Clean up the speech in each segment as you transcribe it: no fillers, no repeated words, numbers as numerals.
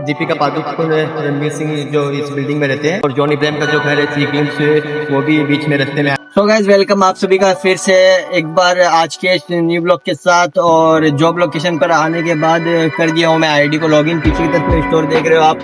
दीपिका पादुकोण, रणवीर सिंह जो इस बिल्डिंग में रहते हैं, और जॉनी इब्राहिम का जो घर है सीक्वेंस से वो भी बीच में रास्ते में। सो गाइस, वेलकम आप सभी का फिर से एक बार आज के न्यू ब्लॉग के साथ। और जॉब लोकेशन पर आने के बाद कर दिया हूँ मैं आईडी को लॉगिन। पीछे की तरफ में स्टोर देख रहे हो आप,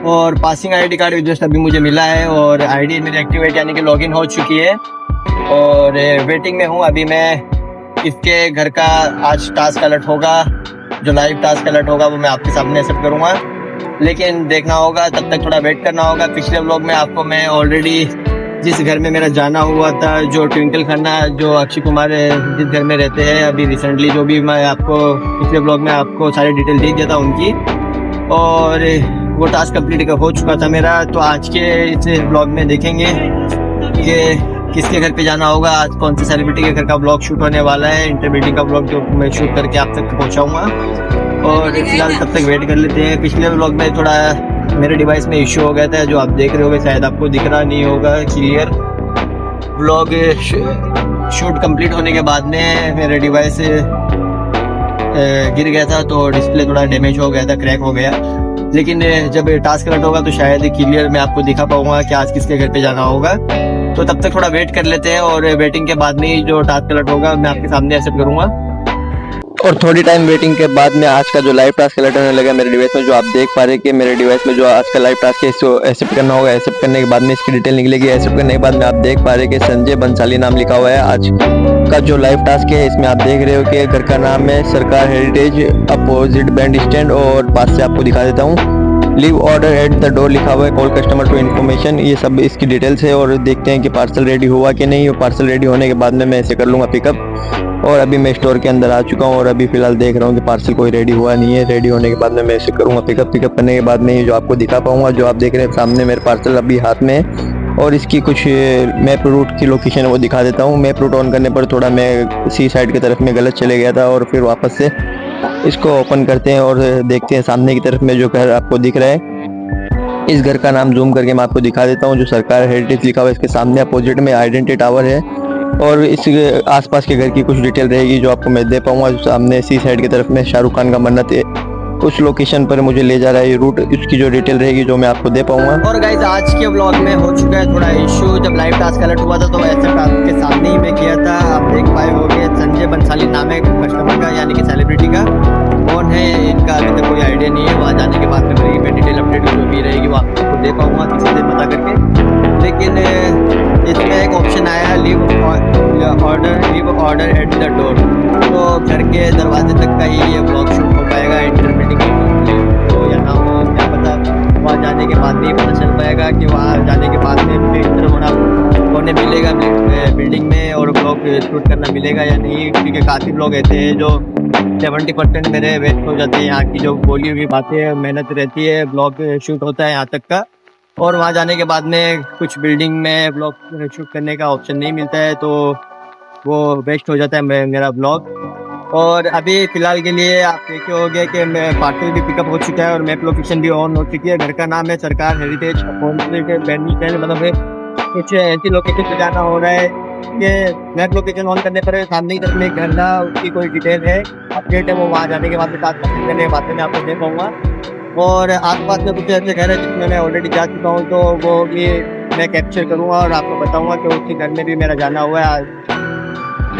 और पासिंग आईडी कार्ड जस्ट अभी मुझे मिला है और आईडी मेरी एक्टिवेट यानी कि लॉगिन हो चुकी है और वेटिंग में हूँ। अभी मैं इसके घर का आज टास्क अलर्ट होगा, जो लाइव टास्क अलर्ट होगा वो मैं आपके सामने एक्सेप्ट करूँगा, लेकिन देखना होगा, तब तक थोड़ा वेट करना होगा। पिछले व्लॉग में आपको मैं ऑलरेडी जिस घर में मेरा जाना हुआ था, जो ट्विंकल खन्ना जो अक्षय कुमार जिस घर में रहते हैं अभी रिसेंटली, जो भी मैं आपको पिछले व्लॉग में आपको सारी डिटेल दे दिया था उनकी, और वो टास्क कंप्लीट हो चुका था मेरा। तो आज के इस व्लॉग में देखेंगे कि किसके घर पे जाना होगा, आज कौन सी सेलिब्रिटी के घर का व्लॉग शूट होने वाला है, इंटरव्यू का व्लॉग जो मैं शूट करके आप तक पहुंचाऊंगा। और फिलहाल तब तक वेट कर लेते हैं। पिछले व्लॉग में थोड़ा मेरे डिवाइस में इश्यू हो गया था, जो आप देख रहे होगे, शायद आपको दिख रहा नहीं होगा क्लियर। व्लॉग शूट कंप्लीट होने के बाद में मेरे डिवाइस गिर गया था, तो डिस्प्ले थोड़ा डैमेज हो गया था, क्रैक हो गया। लेकिन जब टास्क अलर्ट होगा तो शायद क्लियर मैं आपको दिखा पाऊंगा कि आज किसके घर पे जाना होगा। तो तब तक थोड़ा वेट कर लेते हैं, और वेटिंग के बाद में जो टास्क अलर्ट होगा मैं आपके सामने एक्सेप्ट करूंगा। और थोड़ी टाइम वेटिंग के बाद में आज का जो लाइव टास्क अलर्ट होने लगा मेरे डिवाइस में, जो आप देख पा रहे हैं कि मेरे डिवाइस में जो आज का लाइव टास्क है इसको एक्सेप्ट करना होगा। एक्सेप्ट करने के बाद में इसकी डिटेल निकलेगी। एक्सेप्ट करने के बाद में आप देख पा रहे हैं कि संजय बंसाली नाम लिखा हुआ है। आज का जो लाइव टास्क है इसमें आप देख रहे हो कि घर का नाम है सरकार हेरिटेज अपोजिट बैंड स्टैंड, और पास से आपको दिखा देता हूँ leave order at the door लिखा हुआ है, कॉल कस्टमर टू इन्फॉर्मेशन। ये सब इसकी डिटेल्स है, और देखते हैं कि पार्सल रेडी हुआ कि नहीं। और पार्सल रेडी होने के बाद में मैं इसे कर लूँगा पिकअप। और अभी मैं स्टोर के अंदर आ चुका हूँ, और अभी फिलहाल देख रहा हूँ कि पार्सल कोई रेडी हुआ नहीं है। रेडी होने के बाद में मैं इसे करूँगा पिकअप। पिकअप करने के बाद में ये जो आपको दिखा पाऊँगा, जो आप देख रहे हैं सामने मेरे पार्सल अभी हाथ में है, और इसकी कुछ मैप रूट की लोकेशन है वो दिखा देता हूँ। मैप रूट ऑन करने पर थोड़ा मैं सी साइड की तरफ में गलत चले गया था, और फिर वापस से इसको ओपन करते हैं और देखते हैं सामने की तरफ में जो घर आपको दिख रहा है। इस घर का नाम जूम करके मैं आपको दिखा देता हूँ, जो सरकार हेरिटेज लिखा हुआ है इसके सामने अपोजिट में आइडेंटिटी टावर है, और इस आसपास के घर की कुछ डिटेल रहेगी जो आपको मैं दे पाऊंगा। सामने सी साइड की तरफ में शाहरुख खान का मन्नत है, उस लोकेशन पर मुझे ले जा रहा है ये रूट, उसकी जो डिटेल रहेगी जो मैं आपको दे पाऊंगा। और गाइस, आज के व्लॉग में हो चुका है थोड़ा इशू। जब लाइव टास्क अलर्ट हुआ था तो ऐसा आपके सामने ही मैं किया था, आप देख पाए होंगे। संजय बंसाली नाम है कस्टमर का यानी कि सेलिब्रिटी का। कौन है इनका अभी तक कोई आइडिया नहीं है। वहाँ जाने के बाद में मेरी डिटेल अपडेट जो भी रहेगी वो आपको दे पाऊंगा किसी से पता करके। लेकिन इसमें एक ऑप्शन आया है leave order at the door, तो घर के दरवाजे तक का ही ये ब्लॉग शूट हो पाएगा। इंटरमीडिएट हो या ना हो क्या पता, वहाँ जाने के बाद नहीं पता चल पाएगा कि वहाँ जाने के बाद में होने मिलेगा बिल्डिंग में और ब्लॉग शूट करना मिलेगा या नहीं। क्योंकि काफ़ी लोग ऐसे हैं जो 70% मेरे वेस्ट हो जाते हैं। यहाँ की जो बोली हुई बातें मेहनत रहती है, ब्लॉग शूट होता है यहाँ तक का, और वहाँ जाने के बाद में कुछ बिल्डिंग में ब्लॉग शूट करने का ऑप्शन नहीं मिलता है, तो वो वेस्ट हो जाता है मेरा ब्लॉग। और अभी फ़िलहाल के लिए आप देखे होंगे कि मैं पार्सल भी पिकअप हो चुका है और मैप लोकेशन भी ऑन हो चुकी है। घर का नाम है सरकार हेरिटेज मतलब कुछ ऐसी लोकेशन पे जाना हो रहा है कि मैप लोकेशन ऑन करने पर सामने की तरफ में घर ना उसकी कोई डिटेल है अपडेट है, वो वहाँ जाने के बाद में टास्क कंप्लीट करने के बाद में मैं आपको दे पाऊँगा। और आसपास में कुछ ऐसे घर है जिसमें मैं ऑलरेडी जा चुका हूँ, तो वो भी मैं कैप्चर करूँगा और आपको बताऊँगा कि उसके घर में भी मेरा जाना हुआ है।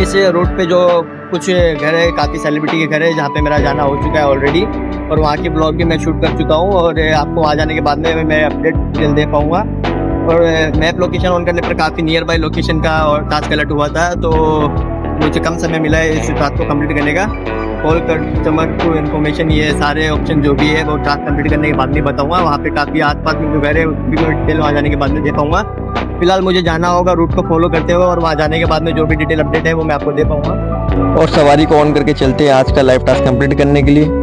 इस रूट पे जो कुछ घर है, काफ़ी सेलिब्रिटी के घर है जहाँ पे मेरा जाना हो चुका है ऑलरेडी, और वहाँ की ब्लॉग भी मैं शूट कर चुका हूँ, और आपको आ जाने के बाद में मैं अपडेट डिटेल दे पाऊँगा। और मैप लोकेशन ऑन करने पर काफ़ी नियर बाई लोकेशन का और टास्क अलर्ट हुआ था, तो मुझे कम समय मिला है इस टास्क को कंप्लीट करने का। कॉल कस्टमर टू इन्फॉर्मेशन, ये सारे ऑप्शन जो भी है वो टास्क कंप्लीट करने के बाद नहीं बताऊंगा। वहाँ पे काफ़ी आसपास में जो घर है उसकी भी डिटेल वहाँ जाने के बाद में दे पाऊँगा। फिलहाल मुझे जाना होगा रूट को फॉलो करते हुए, और वहाँ जाने के बाद में जो भी डिटेल अपडेट है वो मैं आपको दे पाऊँगा। और सवारी को ऑन करके चलते हैं आज का लाइव टास्क कंप्लीट करने के लिए।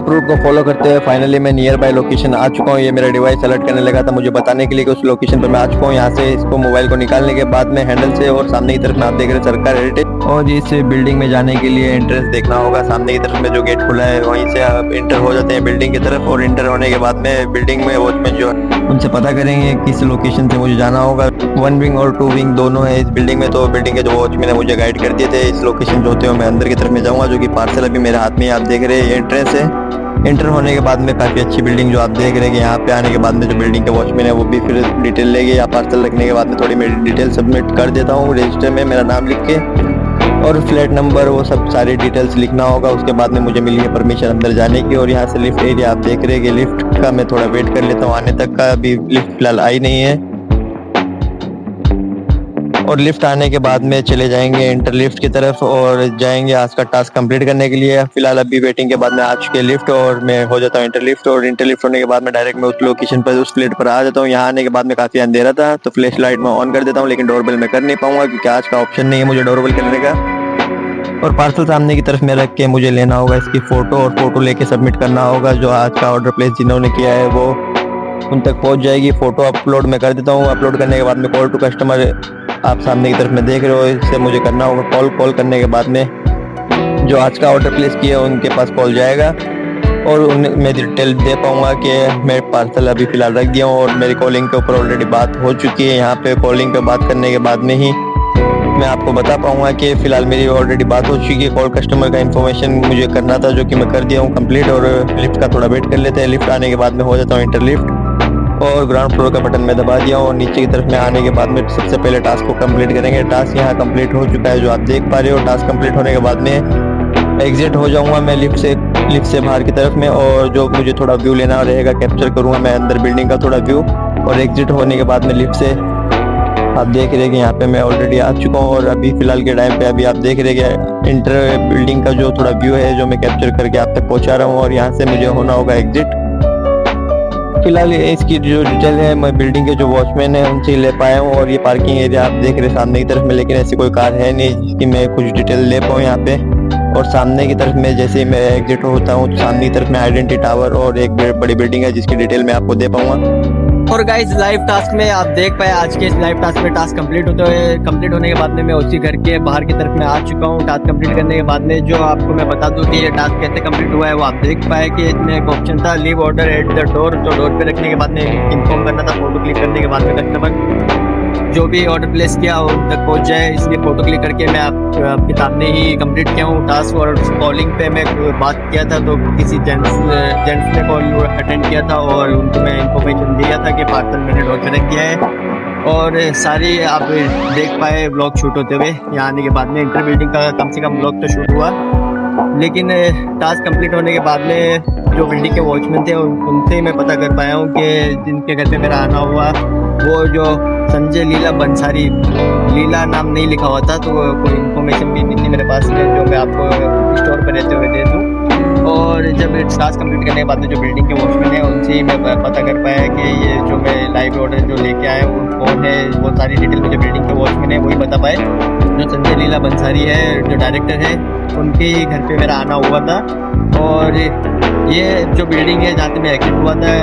मैप रूट को फॉलो करते हुए फाइनली मैं नियर बाय लोकेशन आ चुका हूँ। ये मेरा डिवाइस अलर्ट करने लगा था मुझे बताने के लिए कि उस लोकेशन पर मैं आ चुका हूँ। यहाँ से इसको मोबाइल को निकालने के बाद में हैंडल से और सामने की तरफ में आप देख रहे हैं सरकार हेरिटेज, और इस बिल्डिंग में जाने के लिए एंट्रेंस देखना होगा। सामने की तरफ में जो गेट खुला है वहीं से आप इंटर हो जाते हैं बिल्डिंग की तरफ, और इंटर होने के बाद में बिल्डिंग में वॉचमैन जो है उनसे पता करेंगे किस लोकेशन से मुझे जाना होगा। 1 विंग और 2 विंग दोनों है इस बिल्डिंग में, तो बिल्डिंग के जो वॉचमैन है मुझे गाइड कर दिए थे इस लोकेशन जो होते हुए मैं अंदर की तरफ में जाऊंगा, जो कि पार्सल अभी मेरे हाथ में आप देख रहे हैं ये एंट्रेंस है। इंटर होने के बाद में काफ़ी अच्छी बिल्डिंग जो आप देख रहे हैं, यहाँ पे आने के बाद में जो बिल्डिंग के वॉचमैन है वो भी फिर डिटेल लेंगे, या पार्सल रखने के बाद में थोड़ी मेरी डिटेल सबमिट कर देता हूँ रजिस्टर में मेरा नाम लिख के, और फ्लैट नंबर वो सब सारी डिटेल्स लिखना होगा। उसके बाद में मुझे मिली है परमिशन अंदर जाने की, और यहाँ से लिफ्ट एरिया आप देख रहे हैं कि लिफ्ट का मैं थोड़ा वेट कर लेता हूँ आने तक का, अभी लिफ्ट फिलहाल आई नहीं है। और लिफ्ट आने के बाद में चले जाएंगे इंटर लिफ्ट की तरफ और जाएंगे आज का टास्क कंप्लीट करने के लिए। फिलहाल अभी वेटिंग के बाद में आ चुके लिफ्ट और मैं हो जाता हूँ इंटर लिफ्ट, और इंटर लिफ्ट होने के बाद में डायरेक्ट मैं उस लोकेशन पर उस फ्लैट पर आ जाता हूँ। यहाँ आने के बाद में काफ़ी अंधेरा था तो फ्लैश लाइट मैं ऑन कर देता हूँ, लेकिन डोरबेल मैं कर नहीं पाऊंगा क्योंकि आज का ऑप्शन नहीं है मुझे डोरबेल करने का। और पार्सल सामने की तरफ में रख के मुझे लेना होगा इसकी फ़ोटो, और फोटो लेके सबमिट करना होगा। जो आज का ऑर्डर प्लेस जिन्होंने किया है वो उन तक पहुंच जाएगी। फ़ोटो अपलोड मैं कर देता हूँ। अपलोड करने के बाद में कॉल टू कस्टमर आप सामने की तरफ में देख रहे हो, इससे मुझे करना होगा कॉल करने के बाद में जो आज का ऑर्डर प्लेस किया है उनके पास कॉल जाएगा, और उन्हें मैं डिटेल दे पाऊँगा कि मैं पार्सल अभी फ़िलहाल रख दिया हूँ और मेरी कॉलिंग के ऊपर ऑलरेडी बात हो चुकी है। यहाँ पे कॉलिंग पे बात करने के बाद में ही मैं आपको बता पाऊंगा कि फ़िलहाल मेरी ऑलरेडी बात हो चुकी है। कॉल कस्टमर का इन्फॉर्मेशन मुझे करना था जो कि मैं कर दिया हूँ कंप्लीट, और लिफ्ट का थोड़ा वेट कर लेते हैं। लिफ्ट आने के बाद में हो जाता हूँ इंटर लिफ्ट, और ग्राउंड फ्लोर का बटन मैं दबा दिया हूँ, और नीचे की तरफ में आने के बाद में सबसे पहले टास्क को कंप्लीट करेंगे। टास्क यहाँ कंप्लीट हो चुका है जो आप देख पा रहे हो। टास्क कंप्लीट होने के बाद में एग्जिट हो जाऊंगा मैं लिफ्ट से बाहर की तरफ में, और जो मुझे थोड़ा व्यू लेना रहेगा कैप्चर करूंगा मैं अंदर बिल्डिंग का थोड़ा व्यू। और एग्जिट होने के बाद में लिफ्ट से आप देख रहे हैं कि यहाँ पे मैं ऑलरेडी आ चुका हूँ, और अभी फिलहाल के टाइम पे अभी आप देख रहे हैं कि इंटर बिल्डिंग का जो थोड़ा व्यू है जो मैं कैप्चर करके आप तक पहुँचा रहा हूँ, और यहाँ से मुझे होना होगा एग्जिट। फिलहाल इसकी जो डिटेल है मैं बिल्डिंग के जो वॉचमैन है उनसे ले पाया हूँ, और ये पार्किंग एरिया आप देख रहे हैं सामने की तरफ में, लेकिन ऐसी कोई कार है नहीं जिसकी मैं कुछ डिटेल ले पाऊँ यहाँ पे। और सामने की तरफ में जैसे ही मैं एग्जिट होता हूँ तो सामने की तरफ में आइडेंटिटी टावर और एक बड़ी बिल्डिंग है जिसकी डिटेल मैं आपको दे पाऊंगा। और गाइस लाइव टास्क में आप देख पाए आज के इस लाइव टास्क में टास्क कंप्लीट होने के बाद में मैं उसी घर के बाहर की तरफ में आ चुका हूँ। टास्क कंप्लीट करने के बाद में जो आपको मैं बता दूं कि ये टास्क कैसे कंप्लीट हुआ है वो आप देख पाए कि इसमें एक ऑप्शन था leave order at the door, तो डोर पे रखने के बाद में इन्फॉर्म करना था फोटो क्लिक करने के बाद में कस्टमर जो भी ऑर्डर प्लेस किया उन तक पहुंच जाए, इसलिए फोटो क्लिक करके मैं आपके सामने ही कंप्लीट किया हूँ टास्क। और कॉलिंग पे मैं बात किया था तो किसी जेंट्स ने कॉल अटेंड किया था और उनको मैं इंफॉर्मेशन दिया था कि पार्सल मैंने डोर पे रख दिया है। और सारी आप देख पाए ब्लॉग शूट होते हुए यहाँ आने के बाद में इंटर बिल्डिंग का कम से कम ब्लॉग तो शूट हुआ, लेकिन टास्क कंप्लीट होने के बाद में जो बिल्डिंग के वॉचमैन थे उनसे ही मैं पता कर पाया हूँ कि जिनके घर पे मेरा आना हुआ वो जो संजय लीला बंसारी, लीला नाम नहीं लिखा हुआ था, तो कोई इन्फॉर्मेशन भी नहीं थी मेरे पास में जो मैं आपको स्टोर पर रहते हुए दे दूँ। और जब टास्क कंप्लीट करने के बाद में जो बिल्डिंग के वॉचमैन है उनसे ही मैं पता कर पाया कि ये जो मैं लाइव ऑर्डर जो लेके आया वो कौन है, वो सारी डिटेल मुझे बिल्डिंग के वॉचमैन है वही बता पाए। जो संजय लीला बंसारी है जो डायरेक्टर है उनके ही घर पे मेरा आना हुआ था। और ये जो बिल्डिंग है जहाँ पे मैं एक्टिव हुआ था,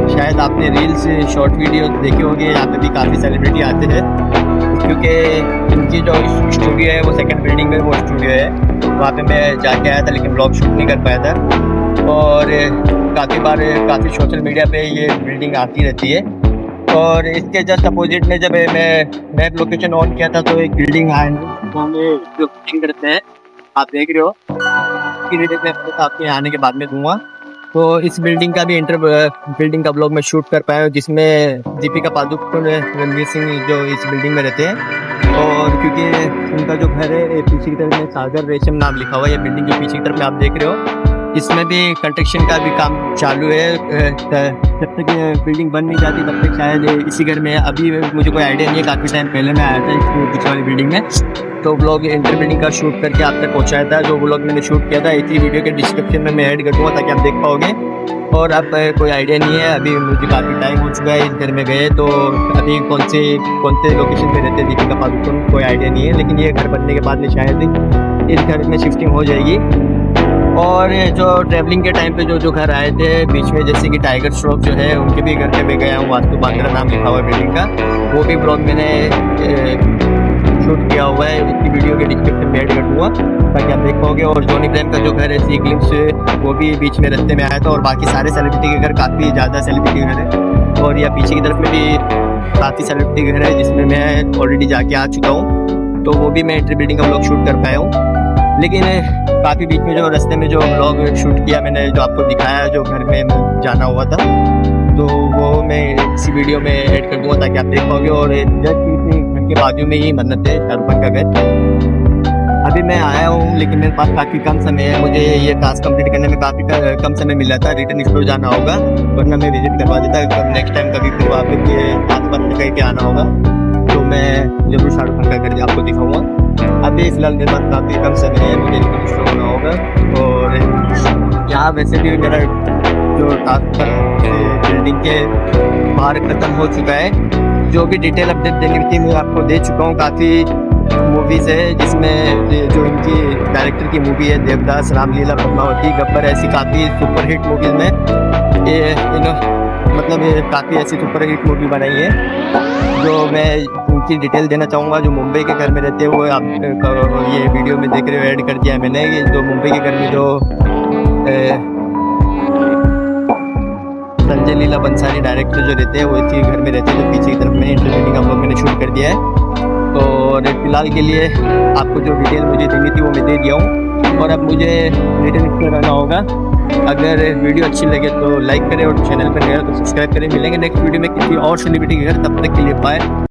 शायद आपने रील्स शॉर्ट वीडियो देखे होंगे, यहाँ पे भी काफ़ी सेलिब्रिटी आते हैं क्योंकि इनकी जो स्टूडियो है वो सेकंड बिल्डिंग में वो स्टूडियो है, वहाँ पे मैं जाके आया था लेकिन ब्लॉग शूट नहीं कर पाया था। और काफ़ी सोशल मीडिया पे ये बिल्डिंग आती रहती है। और इसके जस्ट अपोजिट में जब मैं मैप लोकेशन ऑन किया था तो एक बिल्डिंग जो करते हैं आप देख रहे हो, आपके आने के बाद में दूंगा। तो इस बिल्डिंग का भी बिल्डिंग का ब्लॉग में शूट कर पाया हूँ जिसमें दीपिका पादुकोण, रणवीर सिंह जो इस बिल्डिंग में रहते हैं। और क्योंकि उनका जो घर है पीछे की तरफ में सागर रेशम नाम लिखा हुआ है, ये बिल्डिंग जो पीछे की तरफ में आप देख रहे हो इसमें भी कंस्ट्रक्शन का भी काम चालू है। जब तक बिल्डिंग बन नहीं जाती तब तक शायद इसी घर में, अभी मुझे कोई आइडिया नहीं है, काफ़ी टाइम पहले मैं आया था इस पीछे वाली बिल्डिंग में तो ब्लॉग इंटर बिल्डिंग का शूट करके आप तक पहुंचाया था। जो ब्लॉग मैंने शूट किया था इसी वीडियो के डिस्क्रिप्शन में मैं ऐड कर दूँगा ताकि आप देख पाओगे। और अब कोई आइडिया नहीं है, अभी मुझे काफ़ी टाइम हो चुका है इस घर में गए, तो अभी कौन से लोकेशन पे रहते हैं दीपिका पादुकोण कोई आइडिया नहीं है, लेकिन ये घर बनने के बाद में शायद इस घर में शिफ्टिंग हो जाएगी। और जो ट्रैवलिंग के टाइम पे जो घर आए थे बीच में, जैसे कि टाइगर श्रॉफ जो है उनके भी घर पे भी गया हूँ, वास्तु बांद्रा नाम लिखा हुआ है बिल्डिंग का, वो भी ब्लॉग मैंने शूट किया हुआ है, इसकी वीडियो के डिस्क्रिप्शन में ऐड कर दूँगा ताकि आप देख पाओगे। और जॉनी ब्रेम का जो घर है सी ग्लिम्स, वो भी बीच में रास्ते में आया था। और बाकी सारे सेलिब्रिटी के घर, काफ़ी ज़्यादा सेलिब्रिटी घर है, और या पीछे की तरफ में भी काफ़ी सेलिब्रिटी घर है जिसमें मैं ऑलरेडी जाके आ चुका हूँ, तो वो भी मैं एंट्री बिल्डिंग का ब्लॉग शूट कर पाया हूँ। लेकिन काफ़ी बीच में जो रास्ते में जो ब्लॉग शूट किया मैंने, जो आपको दिखाया जो घर में जाना हुआ था, तो वो मैं इसी वीडियो में ऐड कर दूँगा ताकि आप देख पाओगे। और जस्ट घर के बाजू में ही मन्नत है, शाहरुख खान का घर। अभी मैं आया हूँ लेकिन मेरे पास काफ़ी कम समय है, मुझे ये टास्क कंप्लीट करने में काफ़ी कम समय मिला था, रिटर्न स्टोर जाना होगा, वरना मैं विजिट करवा देता। नेक्स्ट टाइम कभी फिर वापस ये आसपास कहीं पे आना होगा तो मैं जरूर शाहरुख खान का घर आपको दिखाऊंगा। अभी फिलहाल मेरे पास काफ़ी कम समय है, मुझे रिटर्न स्टोर होना होगा। और यहाँ वैसे भी मेरा जो टास्क बिल्डिंग के बाहर ख़त्म हो चुका है, जो भी डिटेल अपडेट देनी थी मैं आपको दे चुका हूँ। काफ़ी मूवीज़ है जिसमें जो इनकी डायरेक्टर की मूवी है देवदास, रामलीला, पद्मावती, गब्बर, ऐसी काफ़ी सुपरहिट मूवीज़ में ये मतलब ये काफ़ी ऐसी सुपरहिट मूवी बनाई है जो मैं उनकी डिटेल देना चाहूँगा। जो मुंबई के घर में रहते हैं वो आप ये वीडियो में देख रहे हो, ऐड कर दिया है मैंने। ये जो मुंबई के घर में जो संजय लीला बंसाली डायरेक्टर जो रहते हैं वो इसी घर में रहते हैं, जो पीछे की तरफ में इंटरव्यू का ब्लॉग मैंने शूट कर दिया है। और फिलहाल के लिए आपको जो डिटेल मुझे देनी थी वो मैं दे दिया हूँ, और अब मुझे रिटर्न स्टोर रहना होगा। अगर वीडियो अच्छी लगे तो लाइक करें और चैनल पर नया तो सब्सक्राइब करें। मिलेंगे नेक्स्ट वीडियो में किसी और सेलिब्रिटी के घर, तब तक के लिए बाय।